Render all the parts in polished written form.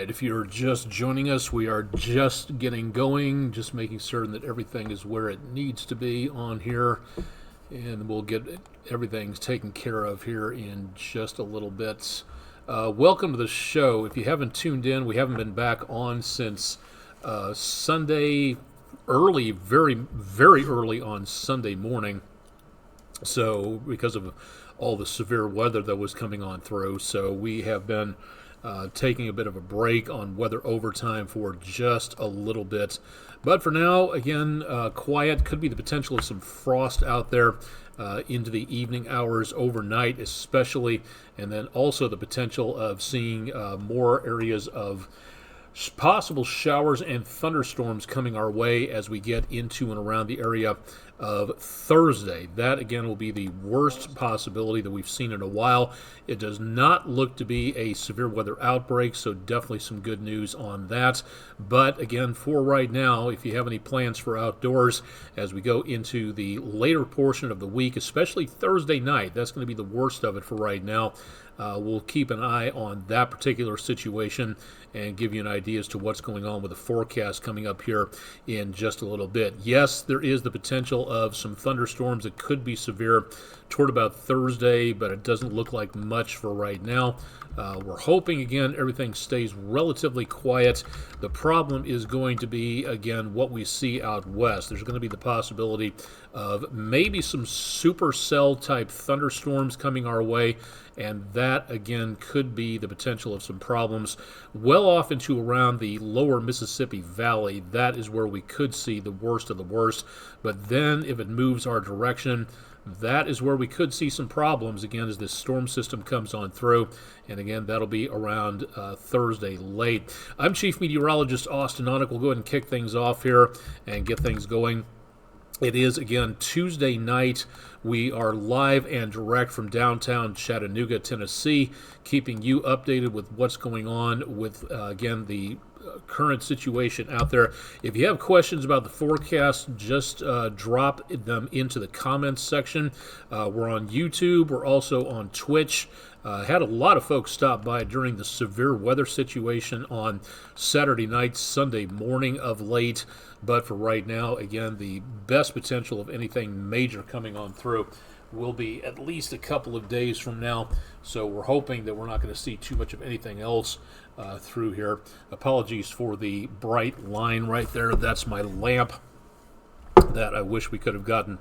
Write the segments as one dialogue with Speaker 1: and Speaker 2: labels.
Speaker 1: right, if you're just joining us, we are just getting going, just making certain that everything is where it needs to be on here, and we'll get everything taken care of here in just a little bit. Welcome to the show. If you haven't tuned in, we haven't been back on since Sunday early, very, very early on Sunday morning. So because of all the severe weather that was coming on through, so we have been taking a bit of a break on weather overtime for just a little bit. But for now, again, quiet. Could be the potential of some frost out there into the evening hours overnight especially, and then also the potential of seeing more areas of possible showers and thunderstorms coming our way as we get into and around the area of Thursday. That, again, will be the worst possibility that we've seen in a while. It does not look to be a severe weather outbreak, so definitely some good news on that. But, again, for right now, if you have any plans for outdoors as we go into the later portion of the week, especially Thursday night, that's going to be the worst of it for right now. We'll keep an eye on that particular situation and give you an idea as to what's going on with the forecast coming up here in just a little bit. Yes, there is the potential of some thunderstorms that could be severe toward about Thursday, but it doesn't look like much for right now. We're hoping, again, everything stays relatively quiet. The problem is going to be, again, what we see out west. There's going to be the possibility of maybe some supercell type thunderstorms coming our way, and that, again, could be the potential of some problems well off into around the lower Mississippi Valley. That is where we could see the worst of the worst. But then if it moves our direction, that is where we could see some problems, again, as this storm system comes on through. And again, that'll be around Thursday late. I'm Chief Meteorologist Austen. Onek will go ahead and kick things off here and get things going. It is, again, Tuesday night. We are live and direct from downtown Chattanooga, Tennessee, keeping you updated with what's going on with, again, the current situation out there. If you have questions about the forecast, just drop them into the comments section. We're on YouTube. We're also on Twitch. Had a lot of folks stop by during the severe weather situation on Saturday night, Sunday morning of late. But for right now, again, the best potential of anything major coming on through will be at least a couple of days from now. So we're hoping that we're not going to see too much of anything else through here. Apologies for the bright line right there. That's my lamp that I wish we could have gotten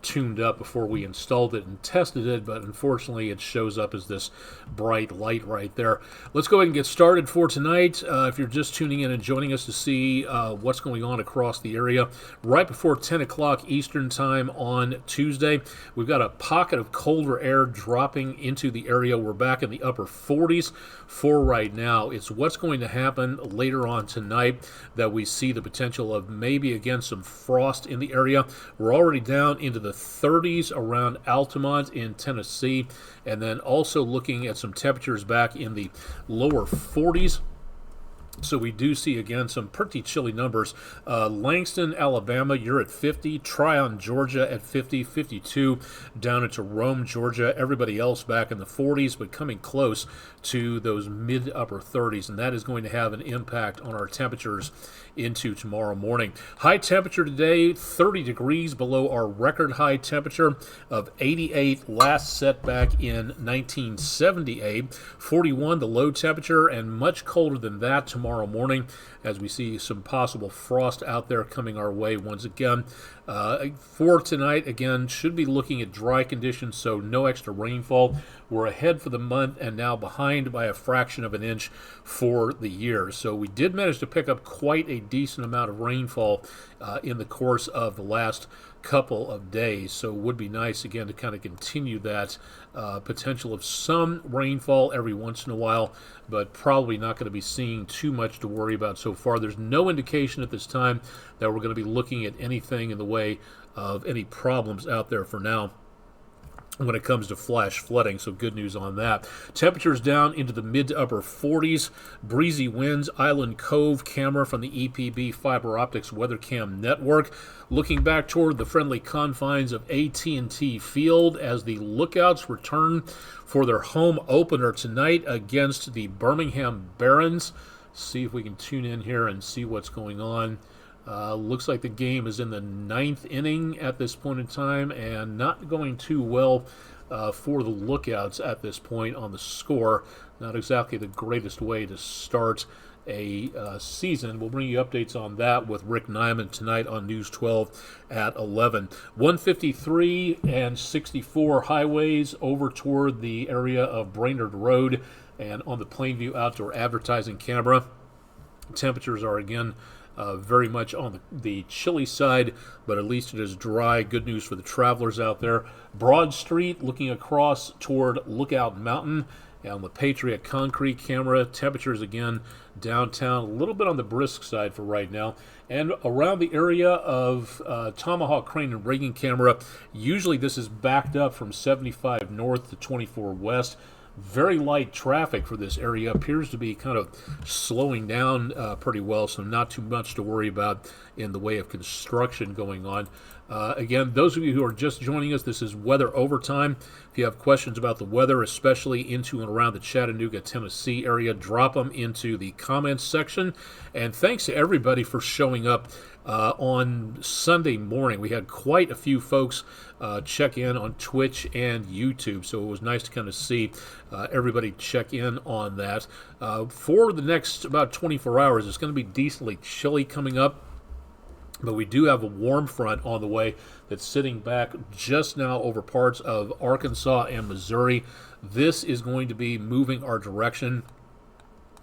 Speaker 1: tuned up before we installed it and tested it, but unfortunately it shows up as this bright light right there. Let's go ahead and get started for tonight. If you're just tuning in and joining us to see what's going on across the area, right before 10 o'clock Eastern time on Tuesday, we've got a pocket of colder air dropping into the area. We're back in the upper 40s for right now. It's what's going to happen later on tonight that we see the potential of maybe, again, some frost in the area. We're already down into the 30s around Altamont in Tennessee, and then also looking at some temperatures back in the lower 40s. So we do see, again, some pretty chilly numbers. Langston, Alabama, you're at 50. Tryon, Georgia at 50, 52. Down into Rome, Georgia. Everybody else back in the 40s, but coming close to those mid-upper 30s. And that is going to have an impact on our temperatures into tomorrow morning. High temperature today, 30 degrees below our record high temperature of 88 last set back in 1978. 41 the low temperature, and much colder than that tomorrow morning as we see some possible frost out there coming our way once again. For tonight, again, should be looking at dry conditions, so no extra rainfall. We're ahead for the month and now behind by a fraction of an inch for the year. So we did manage to pick up quite a decent amount of rainfall in the course of the last couple of days. So it would be nice, again, to kind of continue that potential of some rainfall every once in a while, but probably not going to be seeing too much to worry about so far. There's no indication at this time that we're going to be looking at anything in the way of any problems out there for now when it comes to flash flooding, so good news on that. Temperatures down into the mid to upper 40s. Breezy winds, Island Cove camera from the EPB Fiber Optics WeatherCam network. Looking back toward the friendly confines of AT&T Field as the Lookouts return for their home opener tonight against the Birmingham Barons. see if we can tune in here and see what's going on. Looks like the game is in the 9th inning at this point in time, and not going too well for the Lookouts at this point on the score. Not exactly the greatest way to start a season. We'll bring you updates on that with Rick Nyman tonight on News 12 at 11. 153 and 64 highways over toward the area of Brainerd Road and on the Plainview Outdoor Advertising camera. Temperatures are again very much on the chilly side, but at least it is dry. Good news for the travelers out there. Broad Street looking across toward Lookout Mountain. And on the Patriot Concrete camera, temperatures again downtown, a little bit on the brisk side for right now. And around the area of Tomahawk Crane and Rigging camera, usually this is backed up from 75 north to 24 west. Very light traffic for this area. Appears to be kind of slowing down pretty well, so not too much to worry about in the way of construction going on. Again, those of you who are just joining us, this is Weather Overtime. If you have questions about the weather, especially into and around the Chattanooga, Tennessee area, drop them into the comments section. And thanks to everybody for showing up on Sunday morning. We had quite a few folks check in on Twitch and YouTube, so it was nice to kind of see everybody check in on that. For the next about 24 hours, it's going to be decently chilly coming up. But we do have a warm front on the way that's sitting back just now over parts of Arkansas and Missouri. This is going to be moving our direction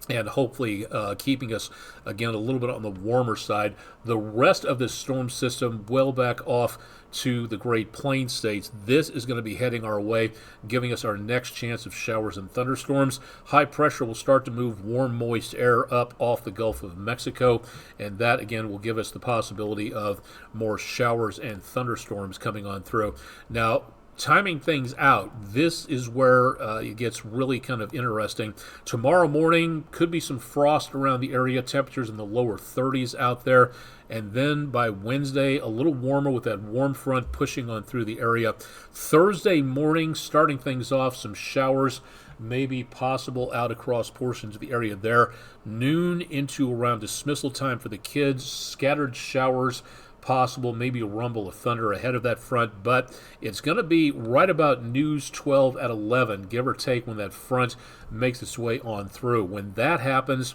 Speaker 1: and hopefully keeping us, again, a little bit on the warmer side. The rest of this storm system well back off to the Great Plains states. This is going to be heading our way, giving us our next chance of showers and thunderstorms. High pressure will start to move warm, moist air up off the Gulf of Mexico, and that, again, will give us the possibility of more showers and thunderstorms coming on through. Now, timing things out, this is where it gets really kind of interesting. Tomorrow morning could be some frost around the area, temperatures in the lower 30s out there, and then by Wednesday a little warmer with that warm front pushing on through the area. Thursday morning, starting things off, some showers maybe possible out across portions of the area there. Noon into around dismissal time for the kids, scattered showers possible, maybe a rumble of thunder ahead of that front, but it's going to be right about News 12 at 11, give or take, when that front makes its way on through. When that happens,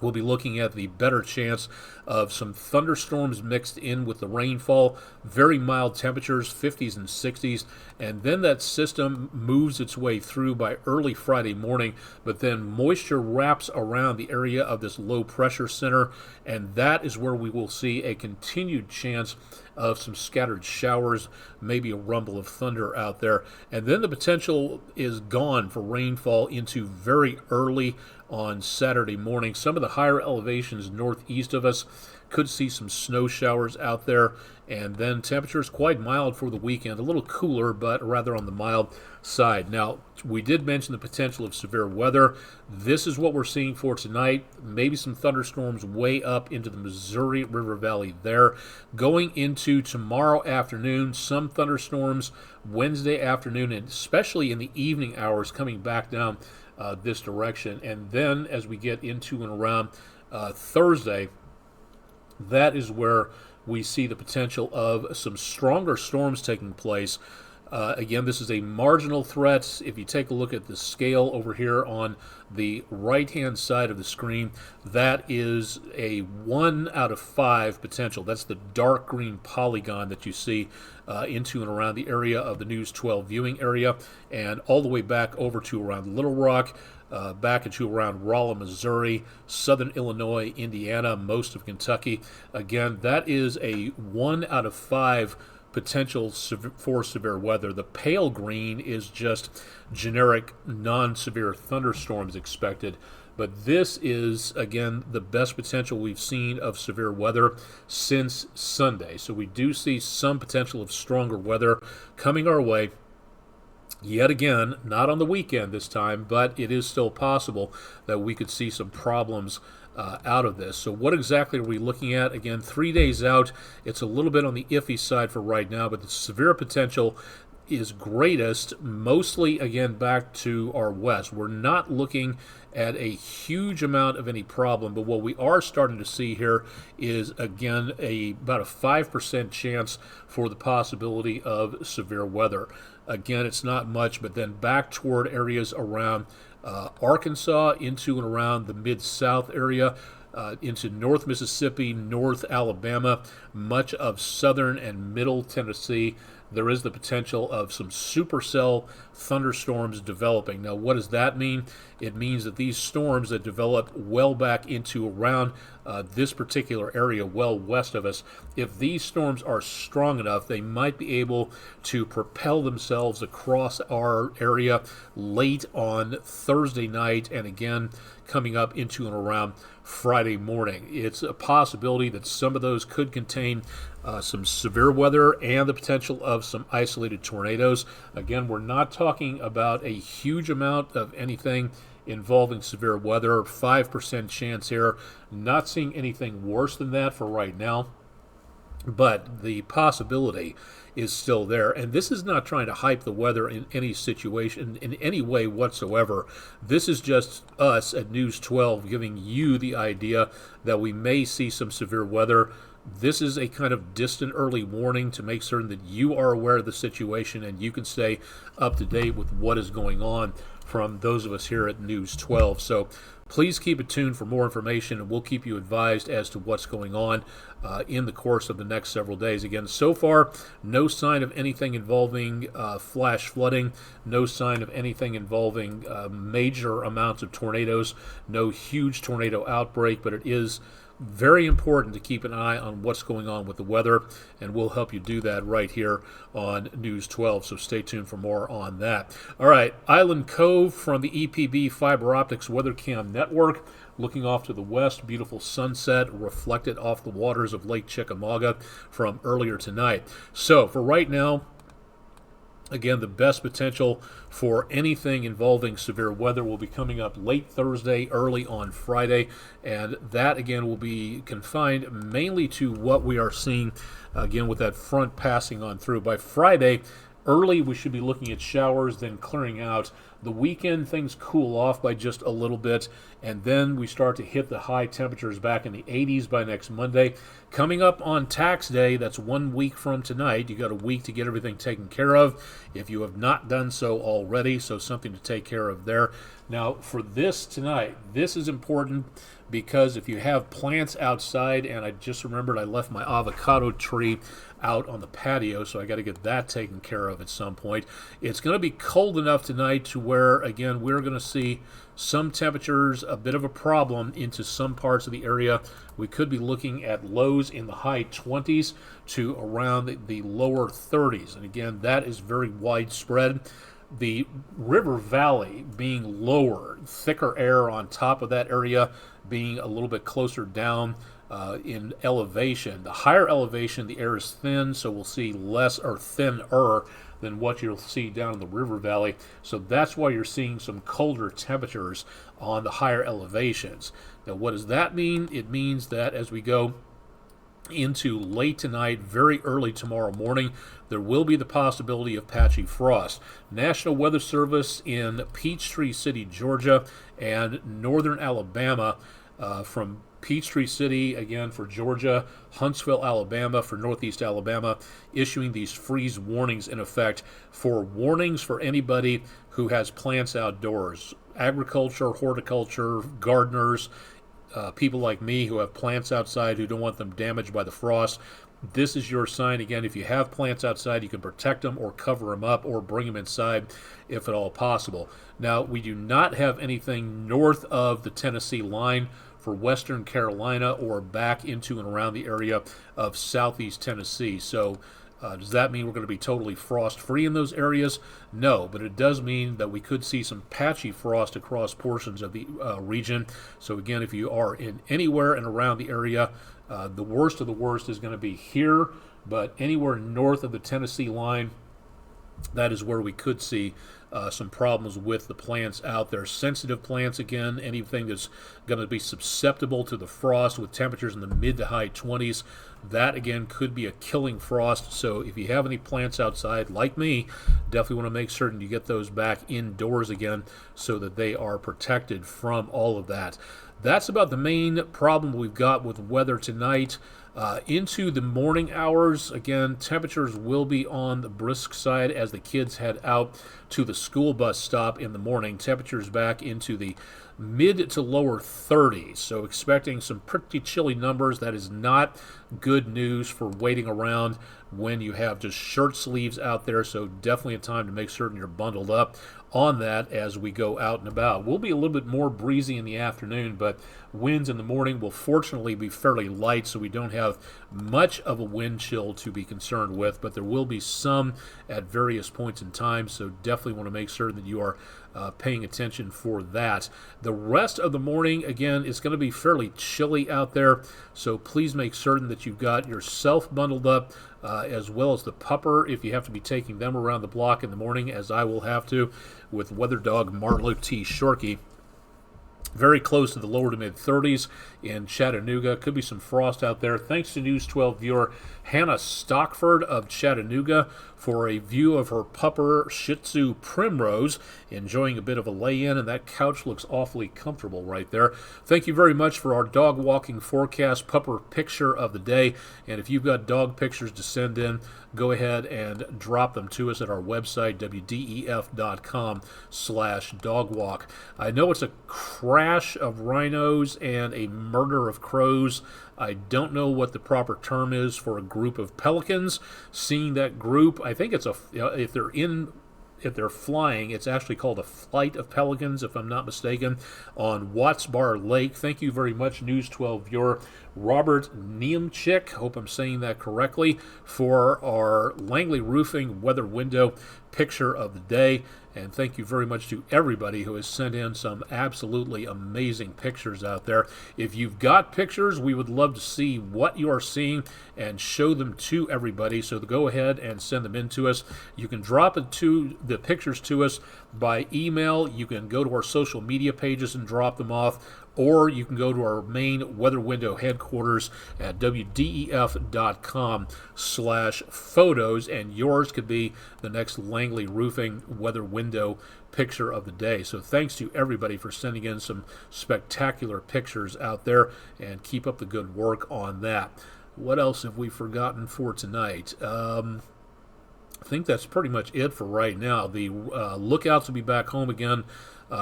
Speaker 1: we'll be looking at the better chance of some thunderstorms mixed in with the rainfall, very mild temperatures, 50s and 60s, and then that system moves its way through by early Friday morning, but then moisture wraps around the area of this low pressure center, and that is where we will see a continued chance of some scattered showers, maybe a rumble of thunder out there. And then the potential is gone for rainfall into very early on Saturday morning. Some of the higher elevations northeast of us could see some snow showers out there, and then temperatures quite mild for the weekend, a little cooler, but rather on the mild side. Now, we did mention the potential of severe weather. This is what we're seeing for tonight. Maybe some thunderstorms way up into the Missouri River Valley there. Going into tomorrow afternoon, some thunderstorms Wednesday afternoon, and especially in the evening hours coming back down this direction. And then as we get into and around Thursday, that is where we see the potential of some stronger storms taking place. Again, this is a marginal threat. If you take a look at the scale over here on the right-hand side of the screen, that is a 1 out of 5 potential. That's the dark green polygon that you see into and around the area of the News 12 viewing area, and all the way back over to around Little Rock, back into around Rolla, Missouri, southern Illinois, Indiana, most of Kentucky. Again, that is a 1 out of 5 potential for severe weather. The pale green is just generic non-severe thunderstorms expected. But this is, again, the best potential we've seen of severe weather since Sunday. So we do see some potential of stronger weather coming our way. Yet again, not on the weekend this time, but it is still possible that we could see some problems out of this. So what exactly are we looking at? Again, 3 days out, it's a little bit on the iffy side for right now, but the severe potential is greatest mostly, again, back to our west. We're not looking at a huge amount of any problem, but what we are starting to see here is, again, about a 5% chance for the possibility of severe weather. Again, it's not much, but then back toward areas around Arkansas, into and around the Mid-South area, into North Mississippi, North Alabama, much of southern and middle Tennessee. There is the potential of some supercell thunderstorms developing. Now, what does that mean? It means that these storms that develop well back into around this particular area, well west of us, if these storms are strong enough, they might be able to propel themselves across our area late on Thursday night, and again coming up into and around Friday morning. It's a possibility that some of those could contain some severe weather and the potential of some isolated tornadoes. Again, we're not talking about a huge amount of anything involving severe weather, 5% chance here. Not seeing anything worse than that for right now, but the possibility is still there. And this is not trying to hype the weather in any situation, in any way whatsoever. This is just us at News 12 giving you the idea that we may see some severe weather. This is a kind of distant early warning to make certain that you are aware of the situation and you can stay up to date with what is going on from those of us here at News 12. So please keep it tuned for more information, and we'll keep you advised as to what's going on in the course of the next several days. Again, so far, no sign of anything involving flash flooding, no sign of anything involving major amounts of tornadoes, no huge tornado outbreak, but it is very important to keep an eye on what's going on with the weather, and we'll help you do that right here on News 12, so stay tuned for more on that. All right, Island Cove from the EPB Fiber Optics Weather Cam Network, looking off to the west, beautiful sunset reflected off the waters of Lake Chickamauga from earlier tonight. So for right now, again, the best potential for anything involving severe weather will be coming up late Thursday, early on Friday, and that, again, will be confined mainly to what we are seeing, again, with that front passing on through. By Friday, early, we should be looking at showers, then clearing out. The weekend, things cool off by just a little bit, and then we start to hit the high temperatures back in the 80s by next Monday. Coming up on tax day, that's 1 week from tonight. You got a week to get everything taken care of if you have not done so already, so something to take care of there. Now, for this tonight, this is important because if you have plants outside, and I just remembered I left my avocado tree out on the patio, so I got to get that taken care of at some point. It's going to be cold enough tonight to where, again, we're going to see some temperatures, a bit of a problem into some parts of the area. We could be looking at lows in the high 20s to around the lower 30s. And again, that is very widespread. The river valley being lower, thicker air on top of that area being a little bit closer down in elevation. The higher elevation, the air is thin, so we'll see less or thinner than what you'll see down in the river valley. So that's why you're seeing some colder temperatures on the higher elevations. Now, what does that mean? It means that as we go into late tonight, very early tomorrow morning, there will be the possibility of patchy frost. National Weather Service in Peachtree City, Georgia, and northern Alabama, from Peachtree City, again, for Georgia, Huntsville, Alabama, for northeast Alabama, issuing these freeze warnings in effect for warnings for anybody who has plants outdoors. Agriculture, horticulture, gardeners, people like me who have plants outside who don't want them damaged by the frost. This is your sign. Again, if you have plants outside, you can protect them or cover them up or bring them inside if at all possible. Now, we do not have anything north of the Tennessee line for western Carolina or back into and around the area of southeast Tennessee. So does that mean we're going to be totally frost-free in those areas? No, but it does mean that we could see some patchy frost across portions of the region. So again, if you are in anywhere and around the area, the worst of the worst is going to be here, but anywhere north of the Tennessee line, that is where we could see some problems with the plants out there. Sensitive plants, again, anything that's going to be susceptible to the frost with temperatures in the mid to high 20s, that again could be a killing frost. So if you have any plants outside, like me, definitely want to make certain you get those back indoors again so that they are protected from all of that. That's about the main problem we've got with weather tonight. Into the morning hours, again, temperatures will be on the brisk side as the kids head out to the school bus stop in the morning. Temperatures back into the mid to lower 30s, so expecting some pretty chilly numbers. That is not good news for waiting around when you have just shirt sleeves out there, so definitely a time to make certain you're bundled up on that as we go out and about. We'll be a little bit more breezy in the afternoon, but winds in the morning will fortunately be fairly light, so we don't have much of a wind chill to be concerned with, but there will be some at various points in time, so definitely want to make sure that you are paying attention for that. The rest of the morning, again, is going to be fairly chilly out there, so please make certain that you've got yourself bundled up, as well as the pupper if you have to be taking them around the block in the morning, as I will have to with Weather Dog Marlowe T. Shorkey. Very close to the lower to mid 30s in Chattanooga. Could be some frost out there. Thanks to News 12 viewer Hannah Stockford of Chattanooga for a view of her pupper Shih Tzu Primrose, enjoying a bit of a lay-in, and that couch looks awfully comfortable right there. Thank you very much for our dog walking forecast pupper picture of the day, and if you've got dog pictures to send in, go ahead and drop them to us at our website, wdef.com/dogwalk. I know it's a crash of rhinos and a murder of crows. I don't know what the proper term is for a group of pelicans. Seeing that group, I think it's if they're flying, it's actually called a flight of pelicans, if I'm not mistaken, on Watts Bar Lake. Thank you very much, News 12 viewer Robert Niemczyk, hope I'm saying that correctly, for our Langley Roofing weather window picture of the day. And thank you very much to everybody who has sent in some absolutely amazing pictures out there. If you've got pictures, we would love to see what you are seeing and show them to everybody. So go ahead and send them in to us. You can drop the pictures to us by email. You can go to our social media pages and drop them off, or you can go to our main weather window headquarters at wdef.com/photos, and yours could be the next Langley Roofing weather window picture of the day. So thanks to everybody for sending in some spectacular pictures out there, and keep up the good work on that. What else have we forgotten for tonight? I think that's pretty much it for right now. The lookouts will be back home again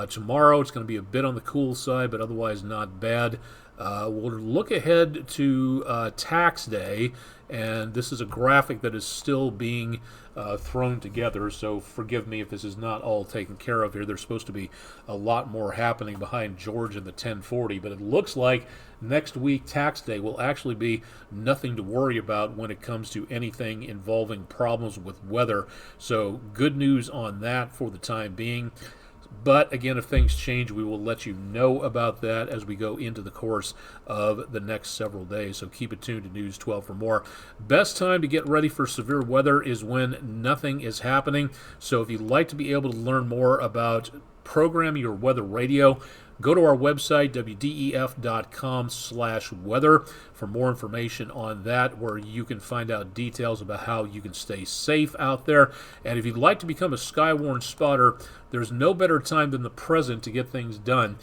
Speaker 1: tomorrow. It's going to be a bit on the cool side, but otherwise not bad. We'll look ahead to tax day, and this is a graphic that is still being thrown together, so forgive me if this is not all taken care of here. There's supposed to be a lot more happening behind George in the 1040, but it looks like next week, tax day, will actually be nothing to worry about when it comes to anything involving problems with weather. So good news on that for the time being. But again, if things change, we will let you know about that as we go into the course of the next several days. So keep it tuned to News 12 for more. Best time to get ready for severe weather is when nothing is happening. So if you'd like to be able to learn more about programming your weather radio, go to our website, wdef.com/weather, for more information on that, where you can find out details about how you can stay safe out there. And if you'd like to become a Skywarn spotter, there's no better time than the present to get things done,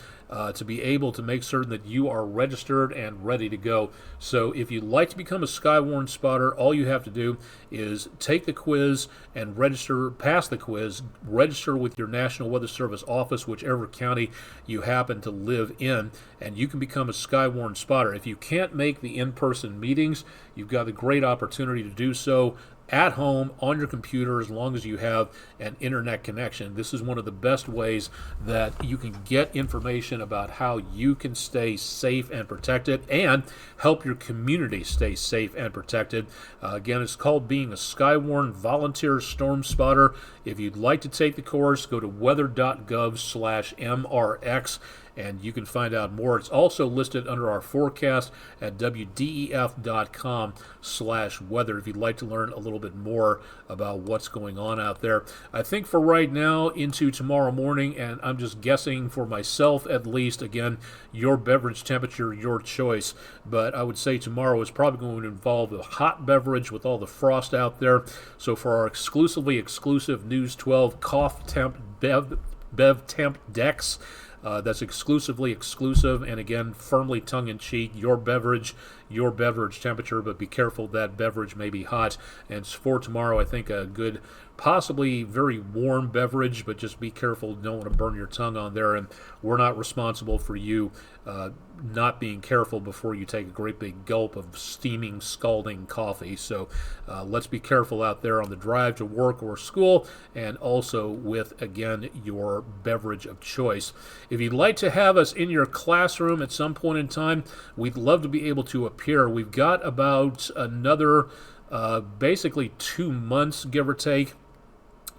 Speaker 1: to be able to make certain that you are registered and ready to go. So if you'd like to become a Skywarn spotter, all you have to do is take the quiz and register, pass the quiz, register with your National Weather Service office, whichever county you happen to live in, and you can become a Skywarn spotter. If you can't make the in-person meetings, you've got a great opportunity to do so at home on your computer, as long as you have an internet connection. This is one of the best ways that you can get information about how you can stay safe and protected and help your community stay safe and protected. Again, it's called being a Skywarn Volunteer Storm Spotter. If you'd like to take the course, go to weather.gov/MRX and you can find out more. It's also listed under our forecast at wdef.com/weather if you'd like to learn a little bit more about what's going on out there. I think for right now into tomorrow morning, and I'm just guessing for myself at least, again, your beverage temperature, your choice, but I would say tomorrow is probably going to involve a hot beverage with all the frost out there. So for our exclusive News 12 cough temp bev temp decks, that's exclusively exclusive, and again, firmly tongue-in-cheek, your beverage temperature, but be careful that beverage may be hot. And for tomorrow, I think a good, possibly very warm beverage, but just be careful, don't want to burn your tongue on there, and we're not responsible for you not being careful before you take a great big gulp of steaming, scalding coffee. So let's be careful out there on the drive to work or school, and also with, again, your beverage of choice. If you'd like to have us in your classroom at some point in time, we'd love to be able to appear. We've got about another basically 2 months, give or take,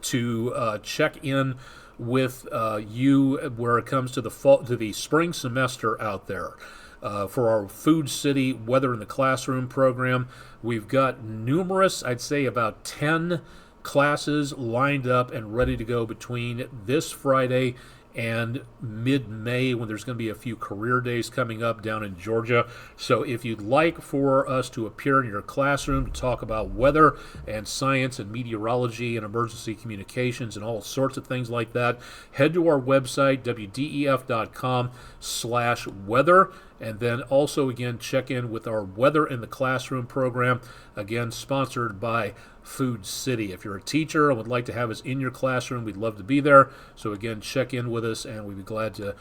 Speaker 1: to check in with you where it comes to the fall, to the spring semester out there. For our Food City Weather in the Classroom program, we've got numerous, I'd say about 10 classes lined up and ready to go between this Friday and mid-May, when there's going to be a few career days coming up down in Georgia. So if you'd like for us to appear in your classroom to talk about weather and science and meteorology and emergency communications and all sorts of things like that, head to our website, wdef.com/weather. And then also, again, check in with our Weather in the Classroom program, again, sponsored by Food City. If you're a teacher and would like to have us in your classroom, we'd love to be there. So, again, check in with us, and we'd be glad to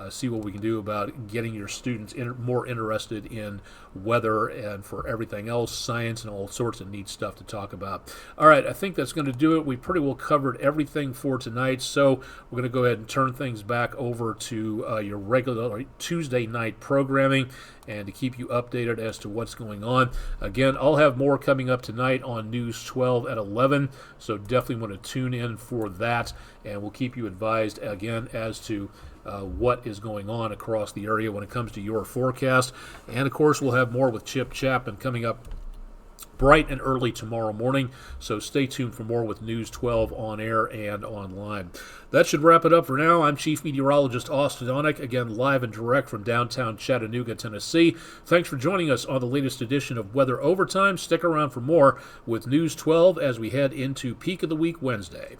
Speaker 1: see what we can do about getting your students more interested in weather and for everything else, science, and all sorts of neat stuff to talk about. All right, I think that's going to do it. We pretty well covered everything for tonight, so we're going to go ahead and turn things back over to your regular Tuesday night programming and to keep you updated as to what's going on. Again, I'll have more coming up tonight on News 12 at 11, so definitely want to tune in for that, and we'll keep you advised again as to what is going on across the area when it comes to your forecast. And of course, we'll have more with Chip Chapman coming up bright and early tomorrow morning, so stay tuned for more with News 12 on air and online. That should wrap it up for now. I'm Chief Meteorologist Austen Onek, again live and direct from downtown Chattanooga, Tennessee. Thanks for joining us on the latest edition of Weather Overtime. Stick around for more with News 12 as we head into Peak of the Week Wednesday.